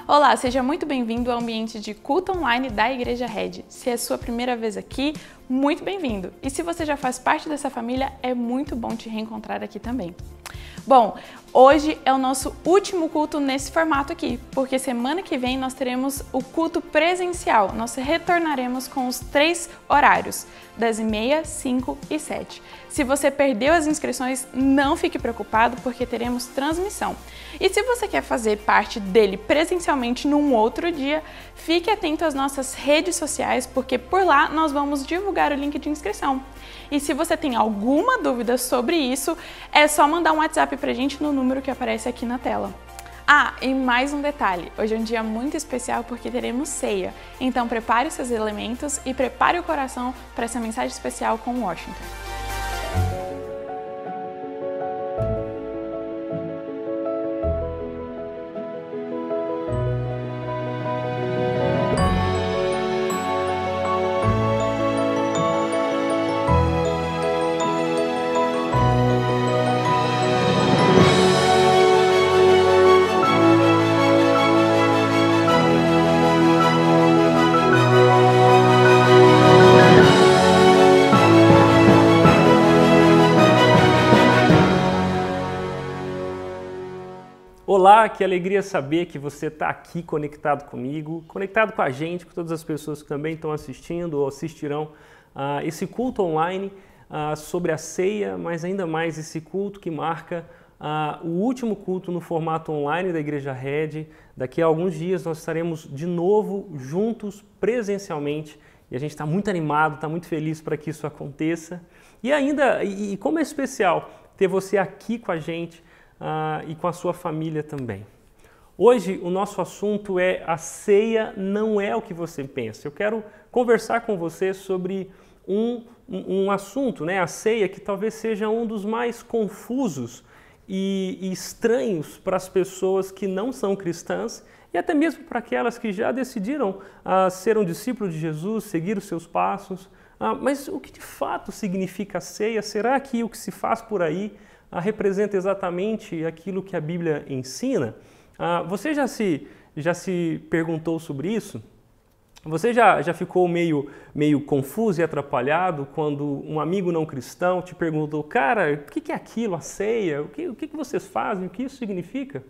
Olá, seja muito bem-vindo ao ambiente de culto online da Igreja Red. Se é a sua primeira vez aqui, muito bem-vindo. E se você já faz parte dessa família, é muito bom te reencontrar aqui também. Bom, hoje é o nosso último culto nesse formato aqui, porque semana que vem nós teremos o culto presencial. Nós retornaremos com os 3 horários, 10h30, 5 e 7. Se você perdeu as inscrições, não fique preocupado, porque teremos transmissão. E se você quer fazer parte dele presencialmente num outro dia, fique atento às nossas redes sociais, porque por lá nós vamos divulgar o link de inscrição. E se você tem alguma dúvida sobre isso, é só mandar um WhatsApp pra gente no número que aparece aqui na tela. Ah, e mais um detalhe, hoje é um dia muito especial porque teremos ceia, então prepare os seus elementos e prepare o coração para essa mensagem especial com Washington. Olá, que alegria saber que você está aqui conectado comigo, conectado com a gente, com todas as pessoas que também estão assistindo ou assistirão esse culto online sobre a ceia, mas ainda mais esse culto que marca o último culto no formato online da Igreja Red. Daqui a alguns dias nós estaremos de novo juntos presencialmente e a gente está muito animado, está muito feliz para que isso aconteça. E como é especial ter você aqui com a gente e com a sua família também. Hoje o nosso assunto é a ceia não é o que você pensa. Eu quero conversar com você sobre um assunto, né? A ceia, que talvez seja um dos mais confusos e estranhos para as pessoas que não são cristãs e até mesmo para aquelas que já decidiram ser um discípulo de Jesus, seguir os seus passos. Mas o que de fato significa a ceia? Será que o que se faz por aí representa exatamente aquilo que a Bíblia ensina? Você já se perguntou sobre isso? Você já ficou meio confuso e atrapalhado quando um amigo não cristão te perguntou: cara, o que é aquilo, a ceia? O que vocês fazem? O que isso significa?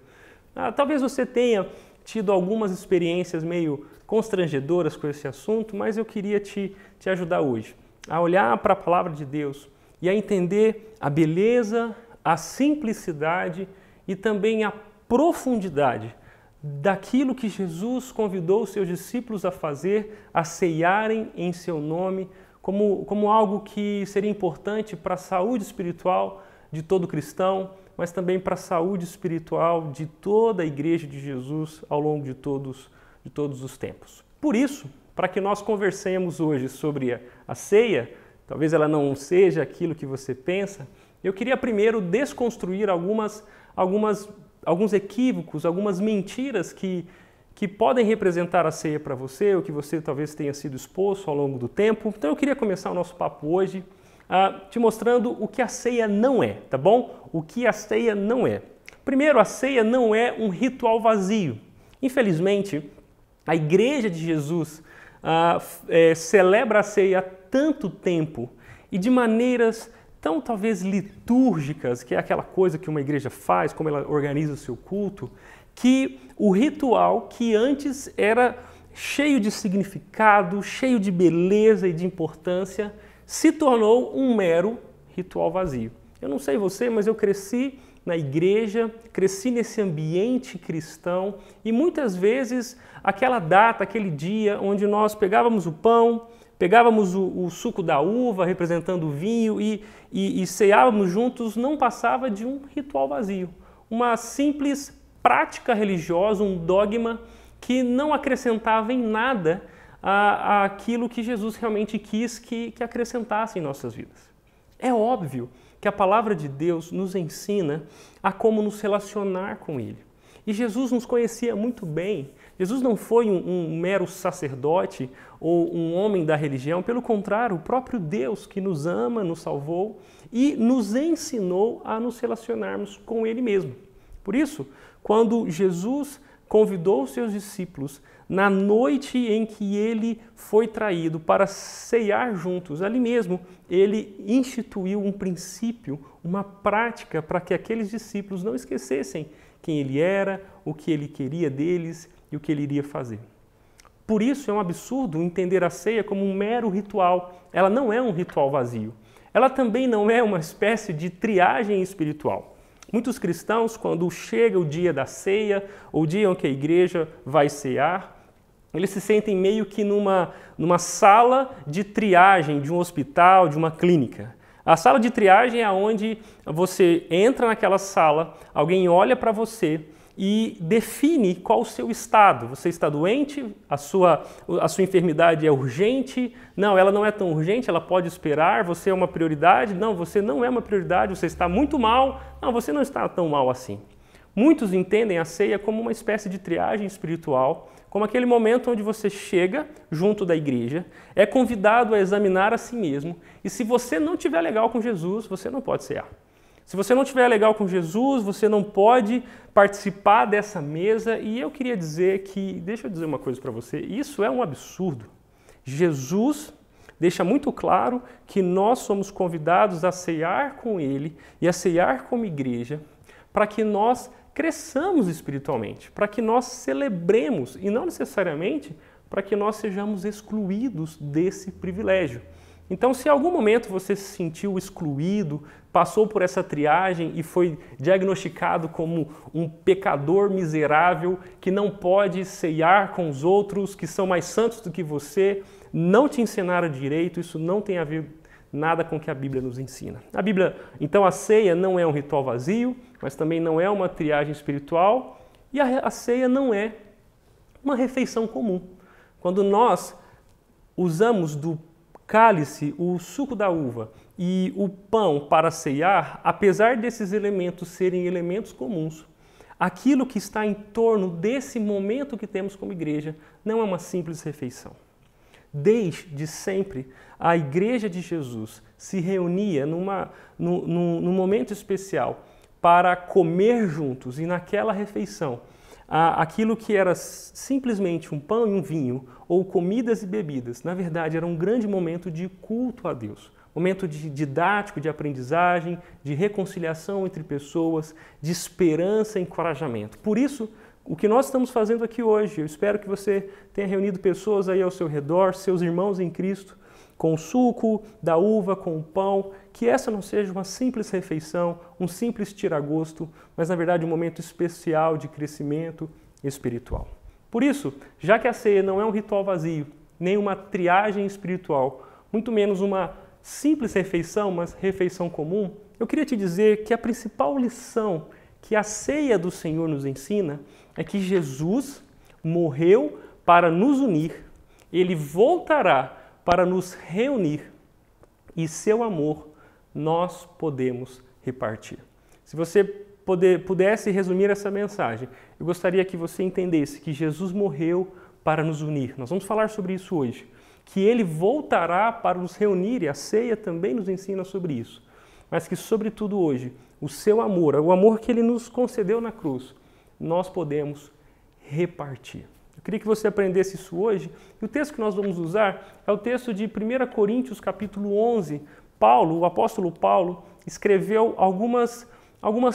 Talvez você tenha tido algumas experiências meio constrangedoras com esse assunto, mas eu queria te ajudar hoje a olhar para a Palavra de Deus e a entender a beleza, a simplicidade e também a profundidade daquilo que Jesus convidou os seus discípulos a fazer, a ceiarem em seu nome, como algo que seria importante para a saúde espiritual de todo cristão, mas também para a saúde espiritual de toda a Igreja de Jesus ao longo de todos os tempos. Por isso, para que nós conversemos hoje sobre a ceia, talvez ela não seja aquilo que você pensa, eu queria primeiro desconstruir alguns equívocos, algumas mentiras que podem representar a ceia para você, ou que você talvez tenha sido exposto ao longo do tempo. Então eu queria começar o nosso papo hoje te mostrando o que a ceia não é, tá bom? O que a ceia não é. Primeiro, a ceia não é um ritual vazio. Infelizmente, a Igreja de Jesus celebra a ceia há tanto tempo e de maneiras tão talvez litúrgicas, que é aquela coisa que uma igreja faz, como ela organiza o seu culto, que o ritual que antes era cheio de significado, cheio de beleza e de importância, se tornou um mero ritual vazio. Eu não sei você, mas eu cresci na igreja, cresci nesse ambiente cristão e muitas vezes aquela data, aquele dia onde nós pegávamos o pão, pegávamos o suco da uva, representando o vinho, e ceávamos juntos, não passava de um ritual vazio. Uma simples prática religiosa, um dogma que não acrescentava em nada àquilo que Jesus realmente quis que acrescentasse em nossas vidas. É óbvio que a palavra de Deus nos ensina a como nos relacionar com Ele. E Jesus nos conhecia muito bem. Jesus não foi um mero sacerdote ou um homem da religião, pelo contrário, o próprio Deus que nos ama, nos salvou e nos ensinou a nos relacionarmos com Ele mesmo. Por isso, quando Jesus convidou os seus discípulos na noite em que ele foi traído para ceiar juntos, ali mesmo, ele instituiu um princípio, uma prática para que aqueles discípulos não esquecessem quem ele era, o que ele queria deles e o que ele iria fazer. Por isso é um absurdo entender a ceia como um mero ritual. Ela não é um ritual vazio. Ela também não é uma espécie de triagem espiritual. Muitos cristãos, quando chega o dia da ceia, ou o dia em que a igreja vai cear, eles se sentem meio que numa sala de triagem de um hospital, de uma clínica. A sala de triagem é onde você entra naquela sala, alguém olha para você e define qual o seu estado. Você está doente? A sua enfermidade é urgente? Não, ela não é tão urgente, ela pode esperar. Você é uma prioridade? Não, você não é uma prioridade, você está muito mal. Não, você não está tão mal assim. Muitos entendem a ceia como uma espécie de triagem espiritual, como aquele momento onde você chega junto da igreja, é convidado a examinar a si mesmo, e se você não estiver legal com Jesus, você não pode cear. Se você não estiver legal com Jesus, você não pode participar dessa mesa, e eu queria dizer que, deixa eu dizer uma coisa para você, isso é um absurdo. Jesus deixa muito claro que nós somos convidados a ceiar com Ele e a ceiar como igreja, para que nós cresçamos espiritualmente, para que nós celebremos e não necessariamente para que nós sejamos excluídos desse privilégio. Então, se em algum momento você se sentiu excluído, passou por essa triagem e foi diagnosticado como um pecador miserável que não pode ceiar com os outros, que são mais santos do que você, não te ensinaram direito, isso não tem a ver nada com o que a Bíblia nos ensina. Então a ceia não é um ritual vazio, mas também não é uma triagem espiritual, e a ceia não é uma refeição comum. Quando nós usamos do cálice, o suco da uva e o pão para ceiar, apesar desses elementos serem elementos comuns, aquilo que está em torno desse momento que temos como igreja não é uma simples refeição. Desde sempre, a Igreja de Jesus se reunia num momento especial para comer juntos, e naquela refeição, aquilo que era simplesmente um pão e um vinho, ou comidas e bebidas, na verdade era um grande momento de culto a Deus, momento didático, de aprendizagem, de reconciliação entre pessoas, de esperança e encorajamento. Por isso, o que nós estamos fazendo aqui hoje, eu espero que você tenha reunido pessoas aí ao seu redor, seus irmãos em Cristo, com o suco da uva, com o pão, que essa não seja uma simples refeição, um simples tira-gosto, mas na verdade um momento especial de crescimento espiritual. Por isso, já que a ceia não é um ritual vazio, nem uma triagem espiritual, muito menos uma simples refeição, mas refeição comum, eu queria te dizer que a principal lição que a ceia do Senhor nos ensina é que Jesus morreu para nos unir, Ele voltará para nos reunir e seu amor nós podemos repartir. Se você pudesse resumir essa mensagem, eu gostaria que você entendesse que Jesus morreu para nos unir. Nós vamos falar sobre isso hoje. Que Ele voltará para nos reunir, e a ceia também nos ensina sobre isso. Mas que, sobretudo hoje, o seu amor, o amor que Ele nos concedeu na cruz, nós podemos repartir. Eu queria que você aprendesse isso hoje. E o texto que nós vamos usar é o texto de 1 Coríntios, capítulo 11. O apóstolo Paulo, escreveu algumas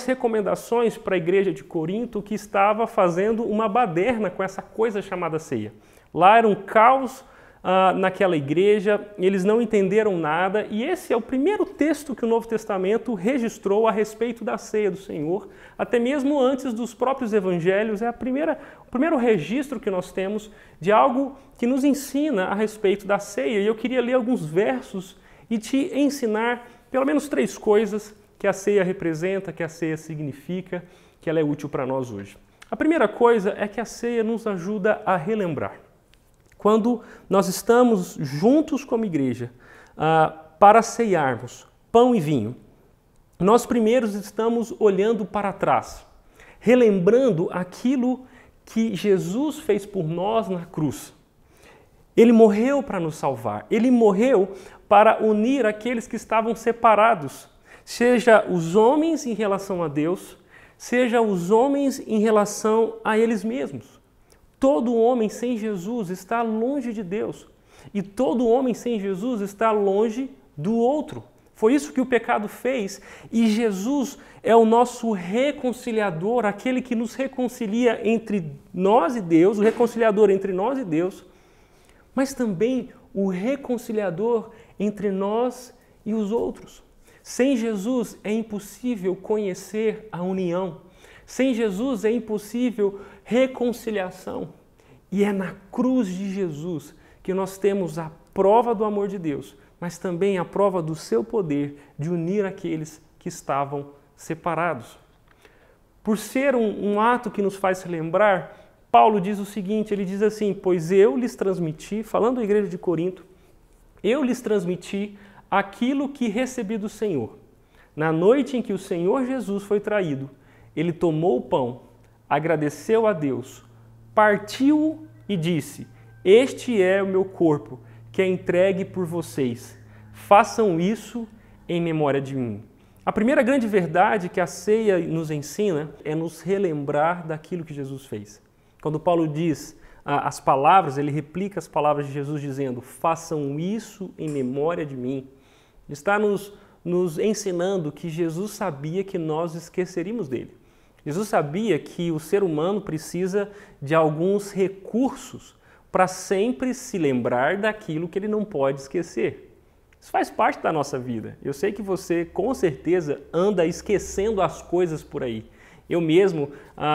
recomendações para a igreja de Corinto, que estava fazendo uma baderna com essa coisa chamada ceia. Lá era um caos naquela igreja, eles não entenderam nada, e esse é o primeiro texto que o Novo Testamento registrou a respeito da ceia do Senhor, até mesmo antes dos próprios evangelhos. É o primeiro registro que nós temos de algo que nos ensina a respeito da ceia, e eu queria ler alguns versos e te ensinar pelo menos 3 coisas que a ceia representa, que a ceia significa, que ela é útil para nós hoje. A primeira coisa é que a ceia nos ajuda a relembrar. Quando nós estamos juntos como igreja para ceiarmos pão e vinho, nós primeiros estamos olhando para trás, relembrando aquilo que Jesus fez por nós na cruz. Ele morreu para nos salvar, ele morreu para unir aqueles que estavam separados, seja os homens em relação a Deus, seja os homens em relação a eles mesmos. Todo homem sem Jesus está longe de Deus e todo homem sem Jesus está longe do outro. Foi isso que o pecado fez e Jesus é o nosso reconciliador, aquele que nos reconcilia entre nós e Deus, o reconciliador entre nós e Deus, mas também o reconciliador entre nós e os outros. Sem Jesus é impossível conhecer a união. Sem Jesus é impossível reconciliação. E é na cruz de Jesus que nós temos a prova do amor de Deus, mas também a prova do seu poder de unir aqueles que estavam separados. Por ser um ato que nos faz relembrar, Paulo diz o seguinte, ele diz assim: pois eu lhes transmiti, falando à igreja de Corinto, eu lhes transmiti aquilo que recebi do Senhor. Na noite em que o Senhor Jesus foi traído, ele tomou o pão, agradeceu a Deus, partiu e disse: este é o meu corpo, que é entregue por vocês. Façam isso em memória de mim. A primeira grande verdade que a ceia nos ensina é nos relembrar daquilo que Jesus fez. Quando Paulo diz as palavras, ele replica as palavras de Jesus dizendo: façam isso em memória de mim. Ele está nos ensinando que Jesus sabia que nós esqueceríamos dele. Jesus sabia que o ser humano precisa de alguns recursos para sempre se lembrar daquilo que ele não pode esquecer. Isso faz parte da nossa vida. Eu sei que você, com certeza, anda esquecendo as coisas por aí. Eu mesmo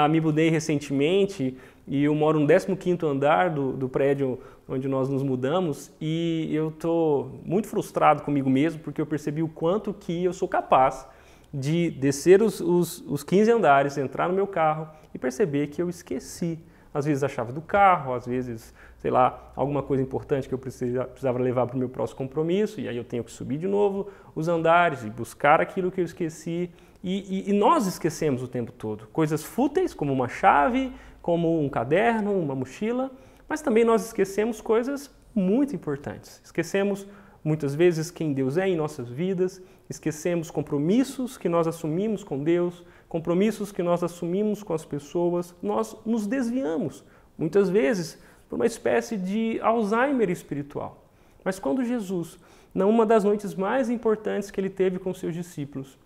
me mudei recentemente e eu moro no 15º andar do prédio onde nós nos mudamos e eu estou muito frustrado comigo mesmo porque eu percebi o quanto que eu sou capaz de descer os 15 andares, entrar no meu carro e perceber que eu esqueci, às vezes a chave do carro, às vezes, sei lá, alguma coisa importante que eu precisava levar para o meu próximo compromisso, e aí eu tenho que subir de novo os andares e buscar aquilo que eu esqueci. E nós esquecemos o tempo todo. Coisas fúteis, como uma chave, como um caderno, uma mochila, mas também nós esquecemos coisas muito importantes. Esquecemos muitas vezes quem Deus é em nossas vidas, esquecemos compromissos que nós assumimos com Deus, compromissos que nós assumimos com as pessoas, nós nos desviamos, muitas vezes, por uma espécie de Alzheimer espiritual. Mas quando Jesus, numa das noites mais importantes que ele teve com seus discípulos,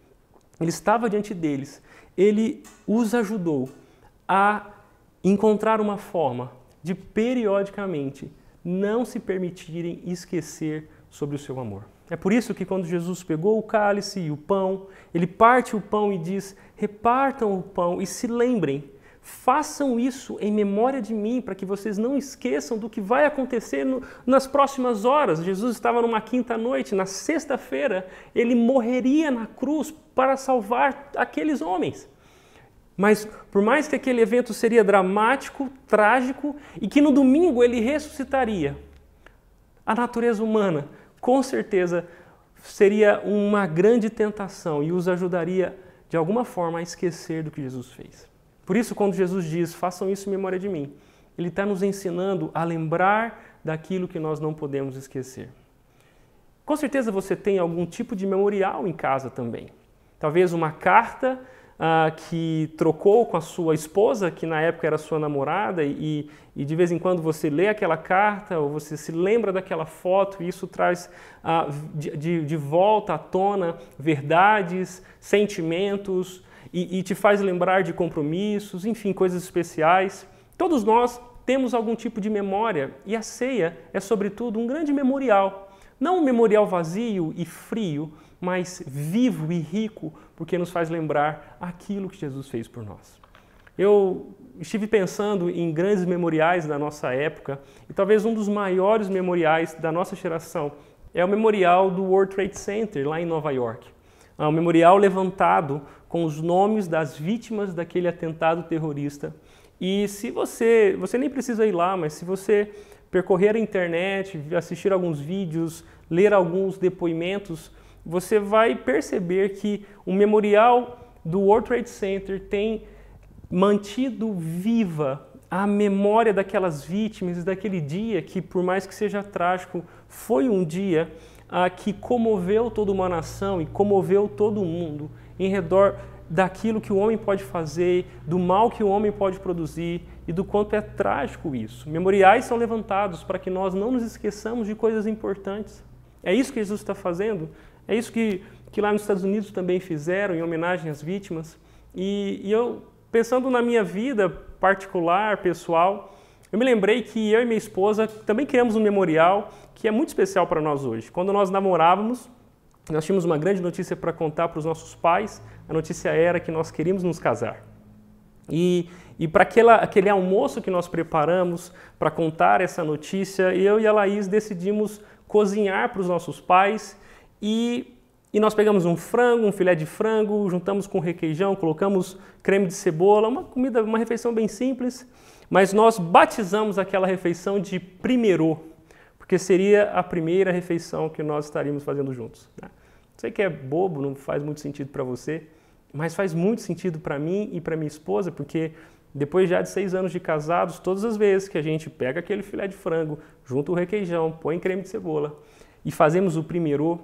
ele estava diante deles, ele os ajudou a encontrar uma forma de periodicamente não se permitirem esquecer sobre o seu amor. É por isso que quando Jesus pegou o cálice e o pão, ele parte o pão e diz: repartam o pão e se lembrem, façam isso em memória de mim, para que vocês não esqueçam do que vai acontecer nas próximas horas. Jesus estava numa quinta noite, na sexta-feira, ele morreria na cruz para salvar aqueles homens. Mas por mais que aquele evento seria dramático, trágico, e que no domingo ele ressuscitaria, a natureza humana, com certeza, seria uma grande tentação e os ajudaria, de alguma forma, a esquecer do que Jesus fez. Por isso, quando Jesus diz, façam isso em memória de mim, ele está nos ensinando a lembrar daquilo que nós não podemos esquecer. Com certeza você tem algum tipo de memorial em casa também. Talvez uma carta que trocou com a sua esposa, que na época era sua namorada, e de vez em quando você lê aquela carta, ou você se lembra daquela foto, e isso traz de volta à tona verdades, sentimentos, e te faz lembrar de compromissos, enfim, coisas especiais. Todos nós temos algum tipo de memória, e a ceia é, sobretudo, um grande memorial. Não um memorial vazio e frio, mas vivo e rico, porque nos faz lembrar aquilo que Jesus fez por nós. Eu estive pensando em grandes memoriais da nossa época, e talvez um dos maiores memoriais da nossa geração é o memorial do World Trade Center, lá em Nova York. É um memorial levantado com os nomes das vítimas daquele atentado terrorista. E se você nem precisa ir lá, mas se você percorrer a internet, assistir alguns vídeos, ler alguns depoimentos, você vai perceber que o memorial do World Trade Center tem mantido viva a memória daquelas vítimas, daquele dia que, por mais que seja trágico, foi um dia que comoveu toda uma nação e comoveu todo o mundo em redor daquilo que o homem pode fazer, do mal que o homem pode produzir e do quanto é trágico isso. Memoriais são levantados para que nós não nos esqueçamos de coisas importantes. É isso que Jesus está fazendo, é isso que lá nos Estados Unidos também fizeram em homenagem às vítimas. E eu, pensando na minha vida particular, pessoal, eu me lembrei que eu e minha esposa também criamos um memorial que é muito especial para nós hoje. Quando nós namorávamos, nós tínhamos uma grande notícia para contar para os nossos pais. A notícia era que nós queríamos nos casar. E para aquele almoço que nós preparamos para contar essa notícia, eu e a Laís decidimos cozinhar para os nossos pais e nós pegamos um frango, um filé de frango, juntamos com requeijão, colocamos creme de cebola, uma refeição bem simples, mas nós batizamos aquela refeição de primeiro, porque seria a primeira refeição que nós estaríamos fazendo juntos. Sei que é bobo, não faz muito sentido para você, mas faz muito sentido para mim e para minha esposa, porque depois já de 6 anos de casados, todas as vezes que a gente pega aquele filé de frango, junta o requeijão, põe creme de cebola e fazemos o primeiro,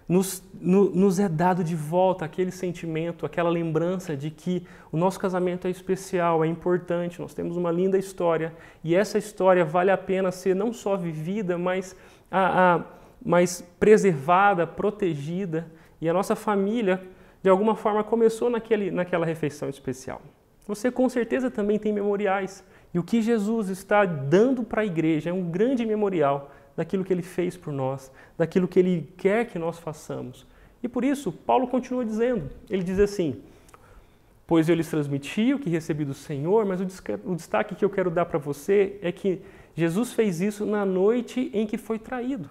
nos é dado de volta aquele sentimento, aquela lembrança de que o nosso casamento é especial, é importante, nós temos uma linda história e essa história vale a pena ser não só vivida, mas preservada, protegida, e a nossa família, de alguma forma, começou naquela refeição especial. Você com certeza também tem memoriais, e o que Jesus está dando para a igreja é um grande memorial daquilo que Ele fez por nós, daquilo que Ele quer que nós façamos. E por isso, Paulo continua dizendo, ele diz assim, pois eu lhes transmiti o que recebi do Senhor, mas o destaque que eu quero dar para você é que Jesus fez isso na noite em que foi traído.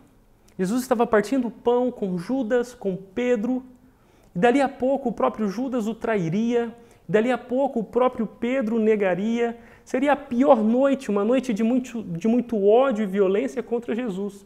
Jesus estava partindo o pão com Judas, com Pedro, e dali a pouco o próprio Judas o trairia, dali a pouco o próprio Pedro o negaria. Seria a pior noite, uma noite de muito ódio e violência contra Jesus.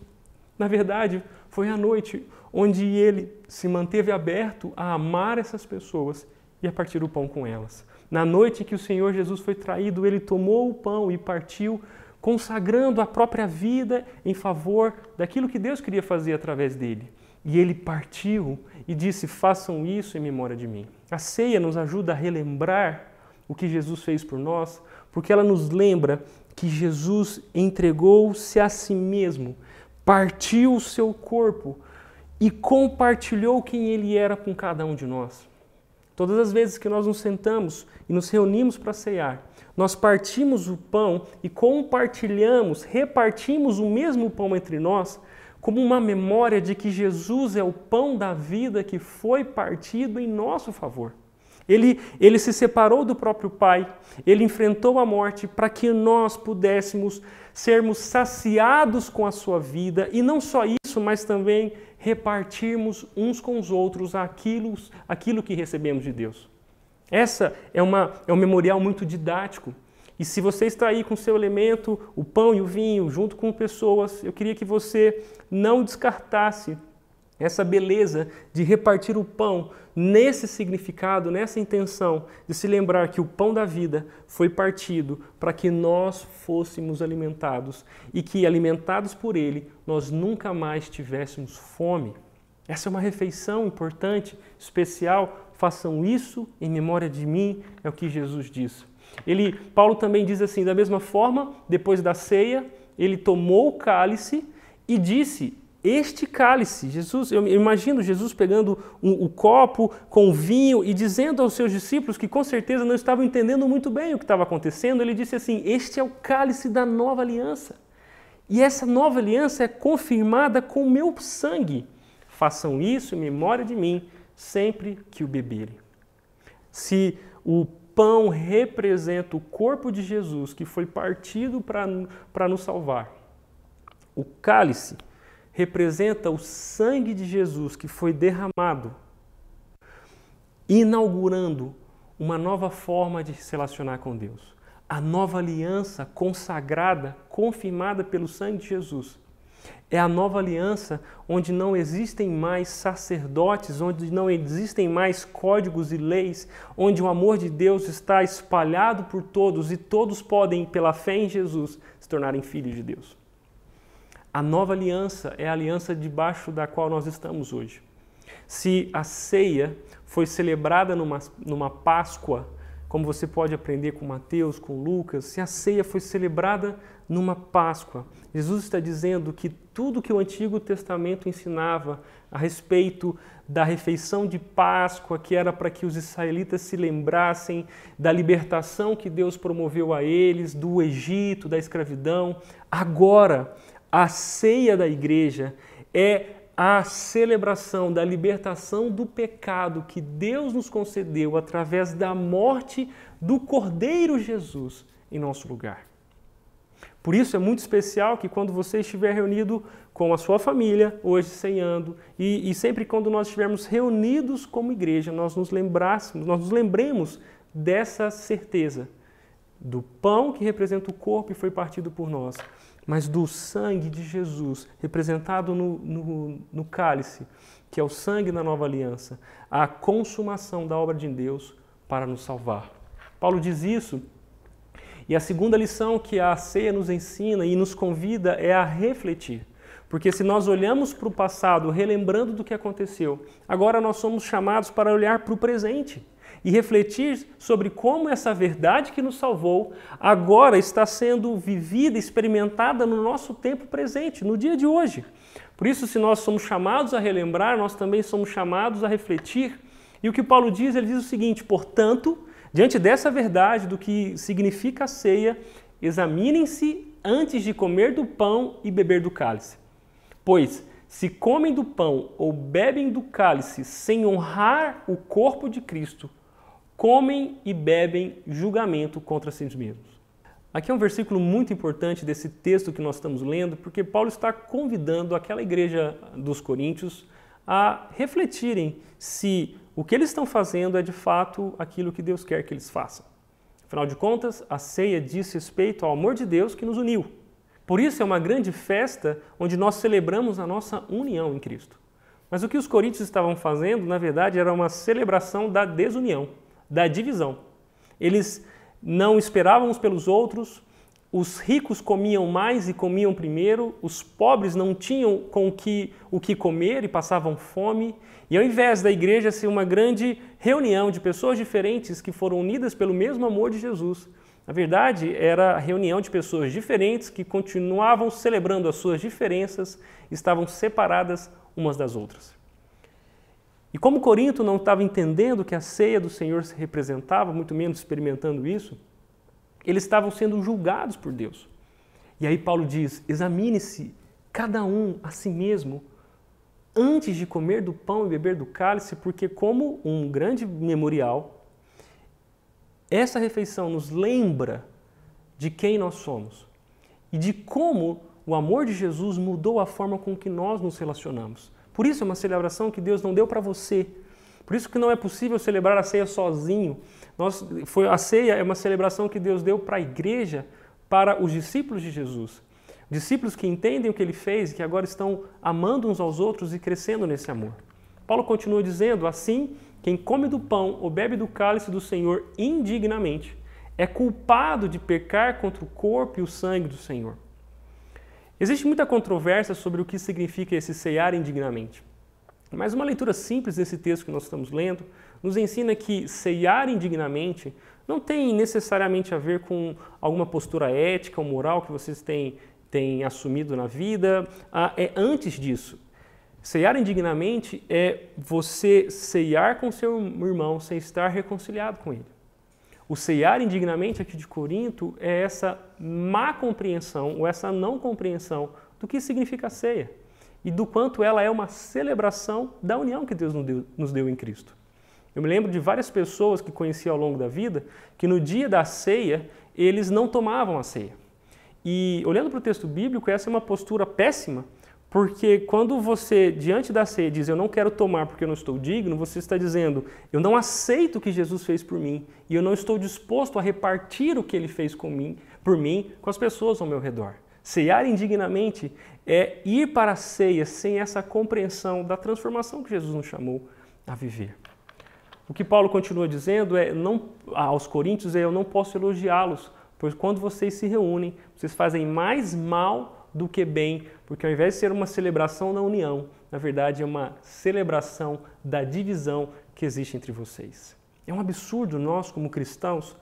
Na verdade, foi a noite onde ele se manteve aberto a amar essas pessoas e a partir o pão com elas. Na noite em que o Senhor Jesus foi traído, ele tomou o pão e partiu, consagrando a própria vida em favor daquilo que Deus queria fazer através dele. E ele partiu e disse, façam isso em memória de mim. A ceia nos ajuda a relembrar o que Jesus fez por nós, porque ela nos lembra que Jesus entregou-se a si mesmo, partiu o seu corpo e compartilhou quem ele era com cada um de nós. Todas as vezes que nós nos sentamos e nos reunimos para ceiar, nós partimos o pão e compartilhamos, repartimos o mesmo pão entre nós, como uma memória de que Jesus é o pão da vida que foi partido em nosso favor. Ele se separou do próprio Pai, ele enfrentou a morte para que nós pudéssemos sermos saciados com a sua vida e não só isso, mas também repartirmos uns com os outros aquilo que recebemos de Deus. Essa é um memorial muito didático. E se você está aí com o seu elemento, o pão e o vinho, junto com pessoas, eu queria que você não descartasse essa beleza de repartir o pão nesse significado, nessa intenção de se lembrar que o pão da vida foi partido para que nós fôssemos alimentados e que, alimentados por ele, nós nunca mais tivéssemos fome. Essa é uma refeição importante, especial. Façam isso em memória de mim, é o que Jesus diz. Paulo também diz assim, da mesma forma, depois da ceia, ele tomou o cálice e disse, este cálice, eu imagino Jesus pegando o copo com o vinho e dizendo aos seus discípulos que com certeza não estavam entendendo muito bem o que estava acontecendo, ele disse assim, este é o cálice da nova aliança. E essa nova aliança é confirmada com o meu sangue. Façam isso em memória de mim, sempre que o beberem. Se o pão representa o corpo de Jesus, que foi partido para nos salvar, o cálice representa o sangue de Jesus, que foi derramado, inaugurando uma nova forma de se relacionar com Deus. A nova aliança consagrada, confirmada pelo sangue de Jesus. É a nova aliança onde não existem mais sacerdotes, onde não existem mais códigos e leis, onde o amor de Deus está espalhado por todos e todos podem, pela fé em Jesus, se tornarem filhos de Deus. A nova aliança é a aliança debaixo da qual nós estamos hoje. Se a ceia foi celebrada numa Páscoa, como você pode aprender com Mateus, com Lucas, se a ceia foi celebrada numa Páscoa, Jesus está dizendo que tudo que o Antigo Testamento ensinava a respeito da refeição de Páscoa, que era para que os israelitas se lembrassem da libertação que Deus promoveu a eles, do Egito, da escravidão, agora a ceia da igreja é a celebração da libertação do pecado que Deus nos concedeu através da morte do Cordeiro Jesus em nosso lugar. Por isso é muito especial que quando você estiver reunido com a sua família, hoje ceando, e sempre quando nós estivermos reunidos como igreja, nós nos lembremos dessa certeza, do pão que representa o corpo e foi partido por nós, mas do sangue de Jesus, representado no cálice, que é o sangue da nova aliança, a consumação da obra de Deus para nos salvar. Paulo diz isso, e a segunda lição que a ceia nos ensina e nos convida é a refletir. Porque se nós olhamos para o passado, relembrando do que aconteceu, agora nós somos chamados para olhar para o presente e refletir sobre como essa verdade que nos salvou agora está sendo vivida, experimentada no nosso tempo presente, no dia de hoje. Por isso, se nós somos chamados a relembrar, nós também somos chamados a refletir. E o que Paulo diz, ele diz o seguinte, portanto, diante dessa verdade do que significa a ceia, examinem-se antes de comer do pão e beber do cálice. Pois, se comem do pão ou bebem do cálice sem honrar o corpo de Cristo, comem e bebem julgamento contra si mesmos. Aqui é um versículo muito importante desse texto que nós estamos lendo, porque Paulo está convidando aquela igreja dos Coríntios a refletirem se o que eles estão fazendo é de fato aquilo que Deus quer que eles façam. Afinal de contas, a ceia diz respeito ao amor de Deus que nos uniu. Por isso é uma grande festa onde nós celebramos a nossa união em Cristo. Mas o que os coríntios estavam fazendo, na verdade, era uma celebração da desunião, da divisão. Eles não esperavam uns pelos outros, os ricos comiam mais e comiam primeiro, os pobres não tinham o que comer e passavam fome. E ao invés da igreja ser uma grande reunião de pessoas diferentes que foram unidas pelo mesmo amor de Jesus, na verdade era a reunião de pessoas diferentes que continuavam celebrando as suas diferenças, estavam separadas umas das outras. E como Corinto não estava entendendo que a ceia do Senhor se representava, muito menos experimentando isso, eles estavam sendo julgados por Deus. E aí Paulo diz, examine-se cada um a si mesmo antes de comer do pão e beber do cálice, porque como um grande memorial, essa refeição nos lembra de quem nós somos e de como o amor de Jesus mudou a forma com que nós nos relacionamos. Por isso é uma celebração que Deus não deu para você. Por isso que não é possível celebrar a ceia sozinho. A ceia é uma celebração que Deus deu para a igreja, para os discípulos de Jesus. Discípulos que entendem o que ele fez e que agora estão amando uns aos outros e crescendo nesse amor. Paulo continua dizendo, assim, quem come do pão ou bebe do cálice do Senhor indignamente é culpado de pecar contra o corpo e o sangue do Senhor. Existe muita controvérsia sobre o que significa esse ceiar indignamente. Mas uma leitura simples desse texto que nós estamos lendo nos ensina que ceiar indignamente não tem necessariamente a ver com alguma postura ética ou moral que vocês têm tem assumido na vida, é antes disso. Ceiar indignamente é você ceiar com seu irmão sem estar reconciliado com ele. O ceiar indignamente aqui de Corinto é essa má compreensão ou essa não compreensão do que significa a ceia e do quanto ela é uma celebração da união que Deus nos deu em Cristo. Eu me lembro de várias pessoas que conheci ao longo da vida que no dia da ceia eles não tomavam a ceia. E olhando para o texto bíblico, essa é uma postura péssima, porque quando você, diante da ceia, diz eu não quero tomar porque eu não estou digno, você está dizendo eu não aceito o que Jesus fez por mim e eu não estou disposto a repartir o que ele fez por mim com as pessoas ao meu redor. Ceiar indignamente é ir para a ceia sem essa compreensão da transformação que Jesus nos chamou a viver. O que Paulo continua dizendo aos coríntios eu não posso elogiá-los, pois quando vocês se reúnem, vocês fazem mais mal do que bem, porque ao invés de ser uma celebração da união, na verdade é uma celebração da divisão que existe entre vocês. É um absurdo nós, como cristãos,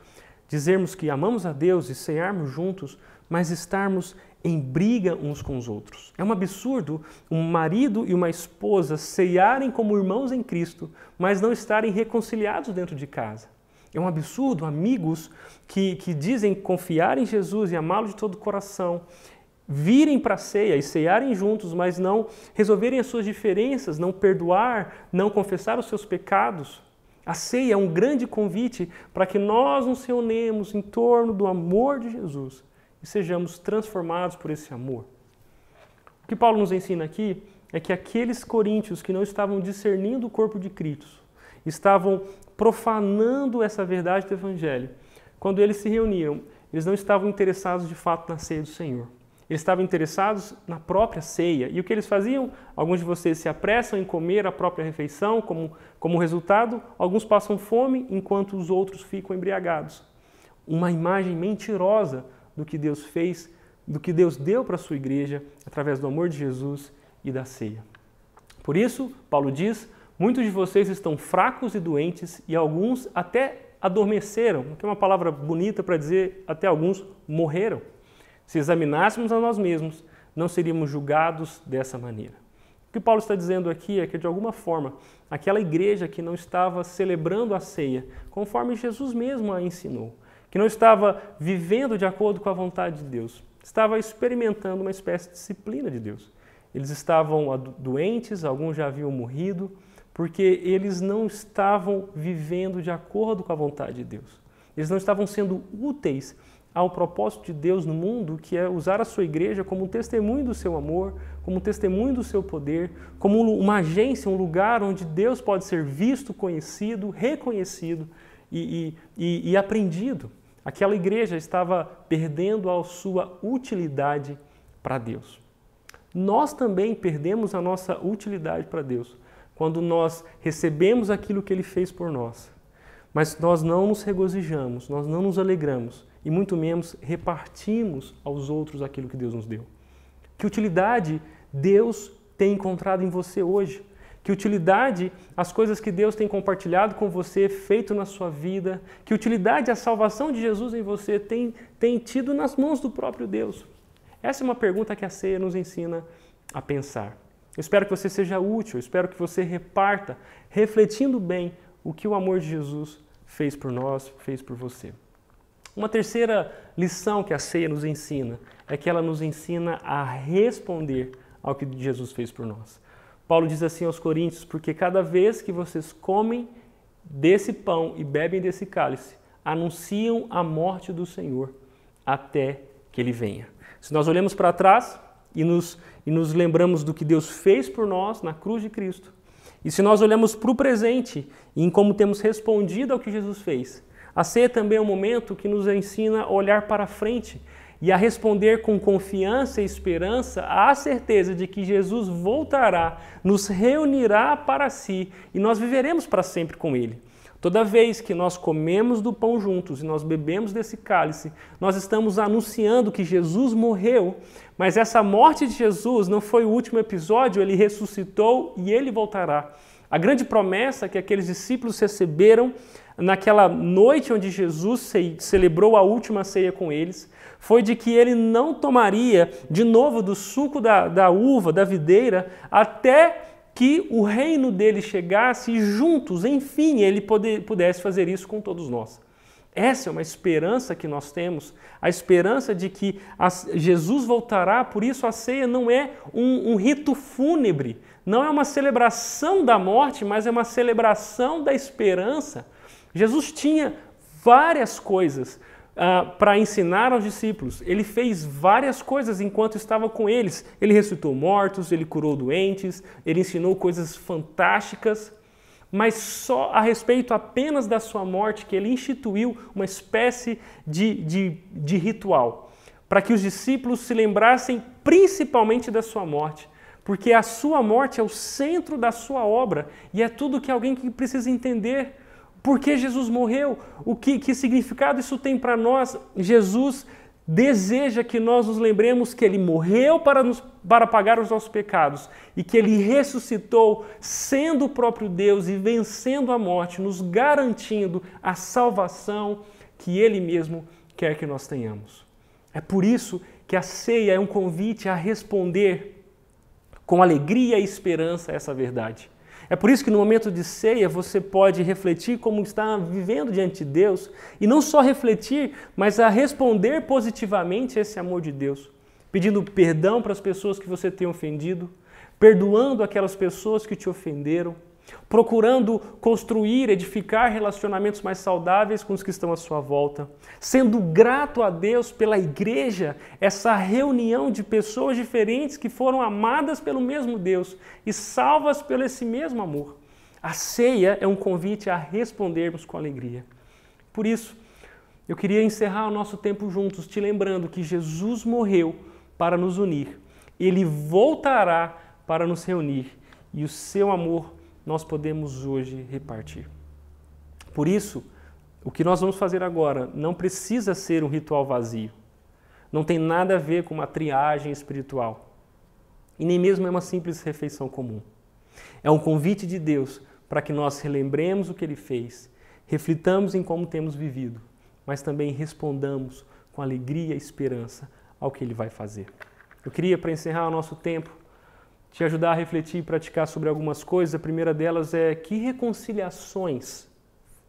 dizermos que amamos a Deus e ceiarmos juntos, mas estarmos em briga uns com os outros. É um absurdo um marido e uma esposa ceiarem como irmãos em Cristo, mas não estarem reconciliados dentro de casa. É um absurdo amigos que dizem confiar em Jesus e amá-lo de todo o coração, virem para a ceia e ceiarem juntos, mas não resolverem as suas diferenças, não perdoar, não confessar os seus pecados. A ceia é um grande convite para que nós nos reunamos em torno do amor de Jesus e sejamos transformados por esse amor. O que Paulo nos ensina aqui é que aqueles coríntios que não estavam discernindo o corpo de Cristo, estavam profanando essa verdade do Evangelho. Quando eles se reuniram, eles não estavam interessados de fato na ceia do Senhor. Eles estavam interessados na própria ceia. E o que eles faziam? Alguns de vocês se apressam em comer a própria refeição, como resultado, alguns passam fome enquanto os outros ficam embriagados. Uma imagem mentirosa do que Deus fez, do que Deus deu para a sua igreja através do amor de Jesus e da ceia. Por isso, Paulo diz, muitos de vocês estão fracos e doentes e alguns até adormeceram, que é uma palavra bonita para dizer até alguns morreram. Se examinássemos a nós mesmos, não seríamos julgados dessa maneira. O que Paulo está dizendo aqui é que, de alguma forma, aquela igreja que não estava celebrando a ceia, conforme Jesus mesmo a ensinou, que não estava vivendo de acordo com a vontade de Deus, estava experimentando uma espécie de disciplina de Deus. Eles estavam doentes, alguns já haviam morrido, porque eles não estavam vivendo de acordo com a vontade de Deus. Eles não estavam sendo úteis ao propósito de Deus no mundo, que é usar a sua igreja como um testemunho do seu amor, como um testemunho do seu poder, como uma agência, um lugar onde Deus pode ser visto, conhecido, reconhecido e aprendido. Aquela igreja estava perdendo a sua utilidade para Deus. Nós também perdemos a nossa utilidade para Deus quando nós recebemos aquilo que Ele fez por nós, mas nós não nos regozijamos, nós não nos alegramos e muito menos repartimos aos outros aquilo que Deus nos deu. Que utilidade Deus tem encontrado em você hoje? Que utilidade as coisas que Deus tem compartilhado com você, feito na sua vida? Que utilidade a salvação de Jesus em você tem tido nas mãos do próprio Deus? Essa é uma pergunta que a ceia nos ensina a pensar. Eu espero que você seja útil, eu espero que você reparta, refletindo bem o que o amor de Jesus fez por nós, fez por você. Uma terceira lição que a ceia nos ensina é que ela nos ensina a responder ao que Jesus fez por nós. Paulo diz assim aos Coríntios, porque cada vez que vocês comem desse pão e bebem desse cálice, anunciam a morte do Senhor até que Ele venha. Se nós olhamos para trás e nos lembramos do que Deus fez por nós na cruz de Cristo, e se nós olhamos para o presente e em como temos respondido ao que Jesus fez, a ceia também é um momento que nos ensina a olhar para frente e a responder com confiança e esperança à certeza de que Jesus voltará, nos reunirá para si e nós viveremos para sempre com Ele. Toda vez que nós comemos do pão juntos e nós bebemos desse cálice, nós estamos anunciando que Jesus morreu, mas essa morte de Jesus não foi o último episódio, Ele ressuscitou e Ele voltará. A grande promessa que aqueles discípulos receberam naquela noite onde Jesus celebrou a última ceia com eles, foi de que ele não tomaria de novo do suco da uva, da videira, até que o reino dele chegasse e juntos, enfim, ele pudesse fazer isso com todos nós. Essa é uma esperança que nós temos, a esperança de que Jesus voltará, por isso a ceia não é um rito fúnebre, não é uma celebração da morte, mas é uma celebração da esperança. Jesus tinha várias coisas para ensinar aos discípulos. Ele fez várias coisas enquanto estava com eles. Ele ressuscitou mortos, ele curou doentes, ele ensinou coisas fantásticas, mas só a respeito apenas da sua morte que ele instituiu uma espécie de ritual, para que os discípulos se lembrassem principalmente da sua morte, porque a sua morte é o centro da sua obra e é tudo que alguém que precisa entender. Por que Jesus morreu? Que significado isso tem para nós? Jesus deseja que nós nos lembremos que Ele morreu para pagar os nossos pecados e que Ele ressuscitou sendo o próprio Deus e vencendo a morte, nos garantindo a salvação que Ele mesmo quer que nós tenhamos. É por isso que a ceia é um convite a responder com alegria e esperança a essa verdade. É por isso que no momento de ceia você pode refletir como está vivendo diante de Deus e não só refletir, mas a responder positivamente a esse amor de Deus, pedindo perdão para as pessoas que você tem ofendido, perdoando aquelas pessoas que te ofenderam, procurando construir, edificar relacionamentos mais saudáveis com os que estão à sua volta, sendo grato a Deus pela igreja, essa reunião de pessoas diferentes que foram amadas pelo mesmo Deus e salvas pelo esse mesmo amor. A ceia é um convite a respondermos com alegria. Por isso, eu queria encerrar o nosso tempo juntos, te lembrando que Jesus morreu para nos unir, Ele voltará para nos reunir e o seu amor nós podemos hoje repartir. Por isso, o que nós vamos fazer agora não precisa ser um ritual vazio. Não tem nada a ver com uma triagem espiritual. E nem mesmo é uma simples refeição comum. É um convite de Deus para que nós relembremos o que Ele fez, reflitamos em como temos vivido, mas também respondamos com alegria e esperança ao que Ele vai fazer. Eu queria, para encerrar o nosso tempo, te ajudar a refletir e praticar sobre algumas coisas. A primeira delas é: que reconciliações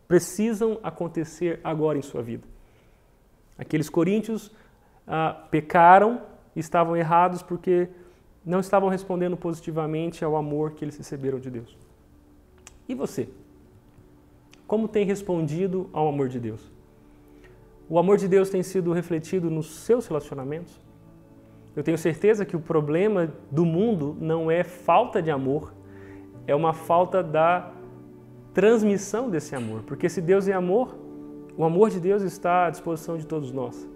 precisam acontecer agora em sua vida? Aqueles coríntios pecaram e estavam errados porque não estavam respondendo positivamente ao amor que eles receberam de Deus. E você? Como tem respondido ao amor de Deus? O amor de Deus tem sido refletido nos seus relacionamentos? Eu tenho certeza que o problema do mundo não é falta de amor, é uma falta da transmissão desse amor. Porque se Deus é amor, o amor de Deus está à disposição de todos nós.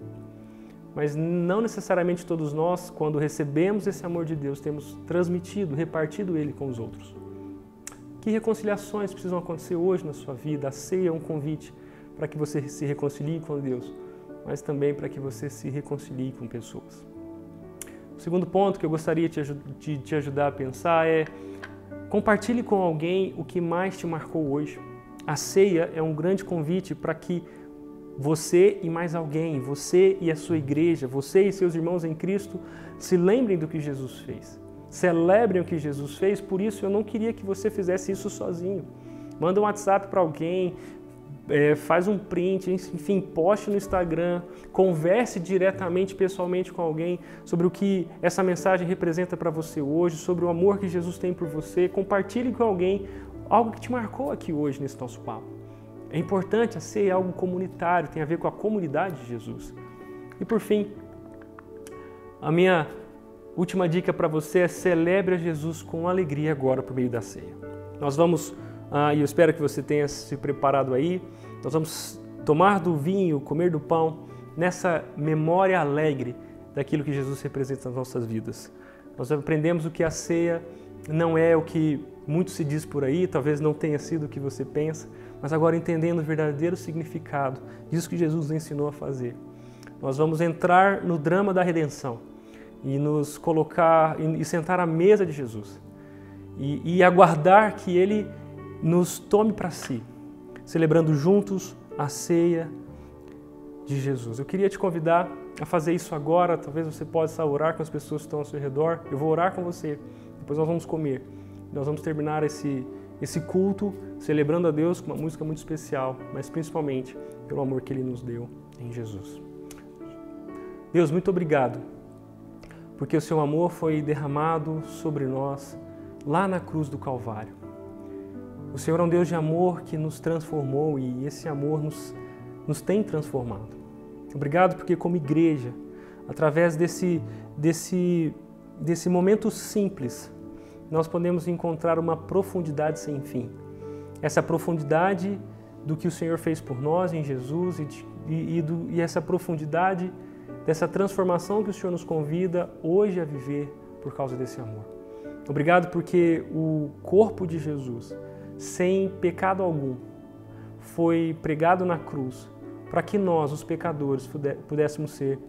Mas não necessariamente todos nós, quando recebemos esse amor de Deus, temos transmitido, repartido ele com os outros. Que reconciliações precisam acontecer hoje na sua vida? A ceia é um convite para que você se reconcilie com Deus, mas também para que você se reconcilie com pessoas. O segundo ponto que eu gostaria de te ajudar a pensar é: compartilhe com alguém o que mais te marcou hoje. A ceia é um grande convite para que você e mais alguém, você e a sua igreja, você e seus irmãos em Cristo, se lembrem do que Jesus fez. Celebrem o que Jesus fez, por isso eu não queria que você fizesse isso sozinho. Manda um WhatsApp para alguém, faz um print, enfim, poste no Instagram, converse diretamente, pessoalmente com alguém sobre o que essa mensagem representa para você hoje, sobre o amor que Jesus tem por você. Compartilhe com alguém algo que te marcou aqui hoje nesse nosso papo. É importante, a ceia é algo comunitário, tem a ver com a comunidade de Jesus. E por fim, a minha última dica para você é: celebre a Jesus com alegria agora por meio da ceia. Nós vamos, e eu espero que você tenha se preparado aí, nós vamos tomar do vinho, comer do pão, nessa memória alegre daquilo que Jesus representa nas nossas vidas. Nós aprendemos o que a ceia não é o que muito se diz por aí, talvez não tenha sido o que você pensa, mas agora entendendo o verdadeiro significado disso que Jesus nos ensinou a fazer. Nós vamos entrar no drama da redenção e nos colocar e sentar à mesa de Jesus e aguardar que Ele nos tome para si, celebrando juntos a ceia de Jesus. Eu queria te convidar a fazer isso agora. Talvez você possa orar com as pessoas que estão ao seu redor. Eu vou orar com você, depois nós vamos comer. Nós vamos terminar esse culto celebrando a Deus com uma música muito especial, mas principalmente pelo amor que Ele nos deu em Jesus. Deus, muito obrigado, porque o Seu amor foi derramado sobre nós lá na cruz do Calvário. O Senhor é um Deus de amor que nos transformou e esse amor nos tem transformado. Obrigado porque como igreja, através desse momento simples, nós podemos encontrar uma profundidade sem fim. Essa profundidade do que o Senhor fez por nós em Jesus e essa profundidade dessa transformação que o Senhor nos convida hoje a viver por causa desse amor. Obrigado porque o corpo de Jesus, sem pecado algum, foi pregado na cruz para que nós, os pecadores, pudéssemos ser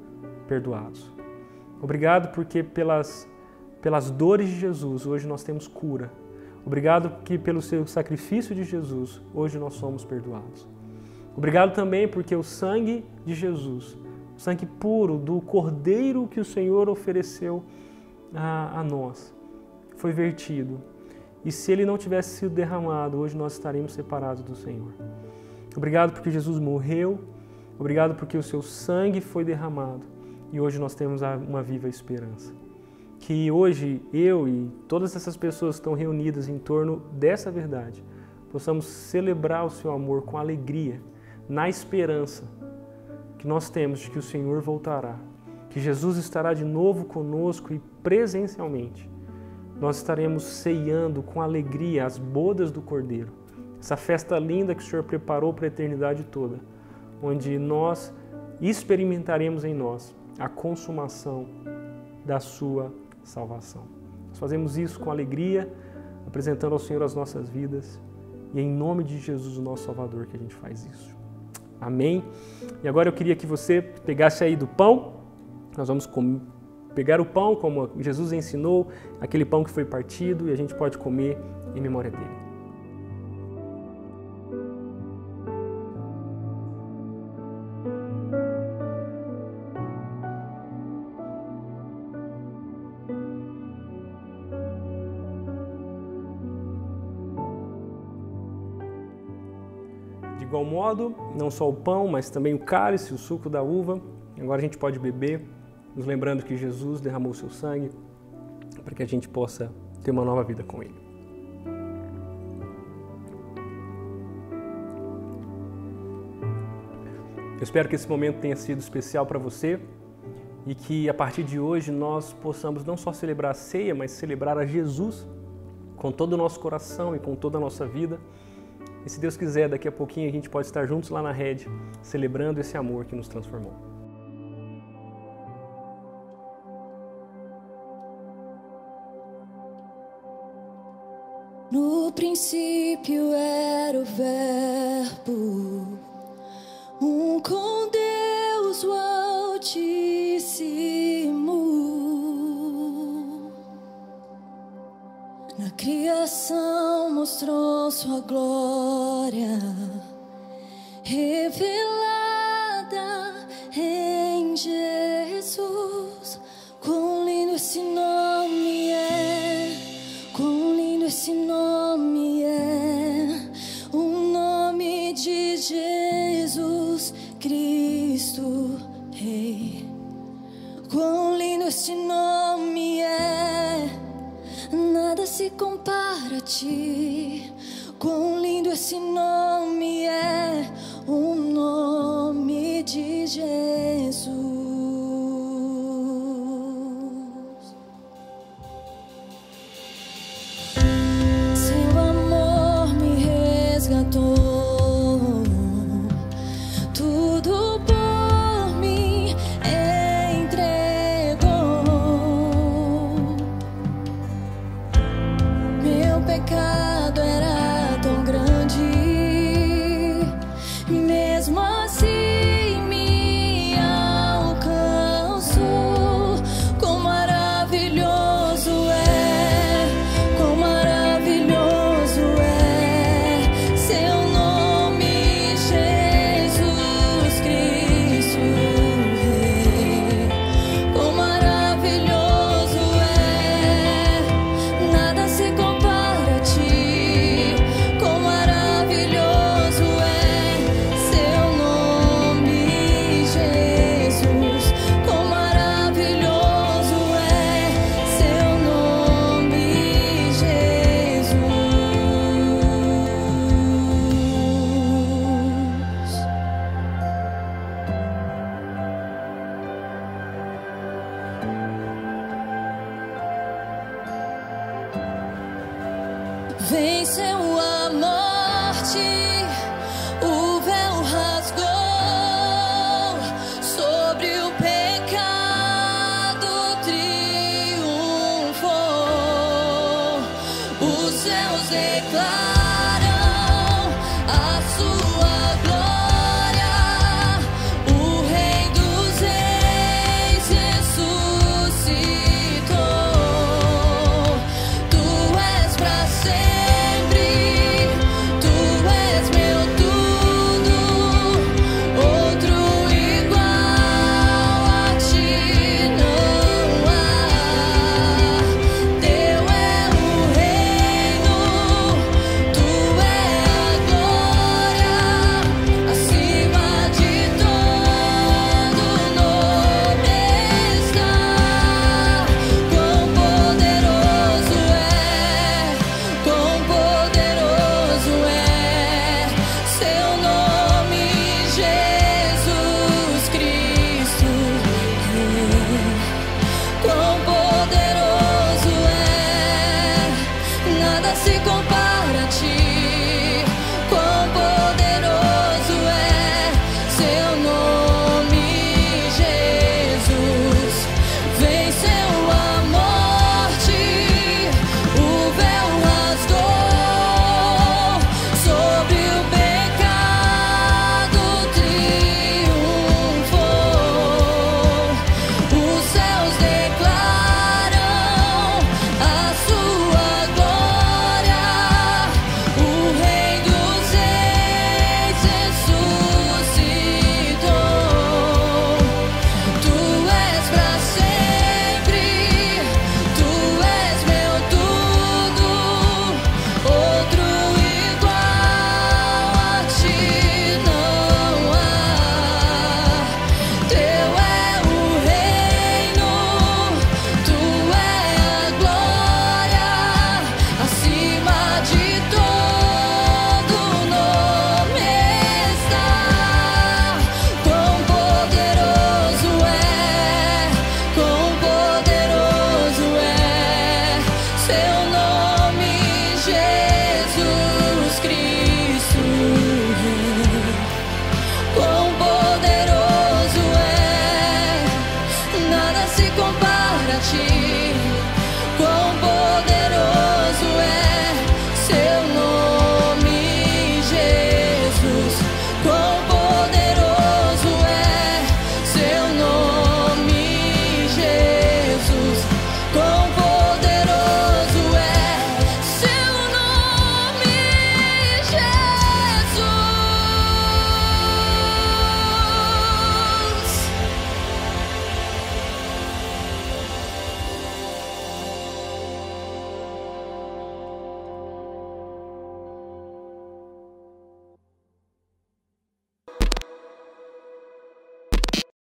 perdoados. Obrigado porque pelas dores de Jesus, hoje nós temos cura. Obrigado que pelo seu sacrifício de Jesus, hoje nós somos perdoados. Obrigado também porque o sangue de Jesus, o sangue puro do Cordeiro que o Senhor ofereceu a nós, foi vertido. E se ele não tivesse sido derramado, hoje nós estaríamos separados do Senhor. Obrigado porque Jesus morreu, obrigado porque o seu sangue foi derramado e hoje nós temos uma viva esperança. Que hoje eu e todas essas pessoas que estão reunidas em torno dessa verdade possamos celebrar o seu amor com alegria, na esperança que nós temos de que o Senhor voltará, que Jesus estará de novo conosco e presencialmente nós estaremos ceando com alegria as bodas do Cordeiro, essa festa linda que o Senhor preparou para a eternidade toda, onde nós experimentaremos em nós a consumação da sua salvação. Nós fazemos isso com alegria, apresentando ao Senhor as nossas vidas e é em nome de Jesus, o nosso Salvador, que a gente faz isso. Amém? E agora eu queria que você pegasse aí do pão, nós vamos pegar o pão como Jesus ensinou, aquele pão que foi partido e a gente pode comer em memória dele. De igual modo, não só o pão, mas também o cálice, o suco da uva. Agora a gente pode beber, nos lembrando que Jesus derramou o seu sangue para que a gente possa ter uma nova vida com Ele. Eu espero que esse momento tenha sido especial para você e que a partir de hoje nós possamos não só celebrar a ceia, mas celebrar a Jesus com todo o nosso coração e com toda a nossa vida. E se Deus quiser, daqui a pouquinho a gente pode estar juntos lá na rede, celebrando esse amor que nos transformou. No princípio era o Verbo, com Deus o Altíssimo. Na criação mostrou sua glória,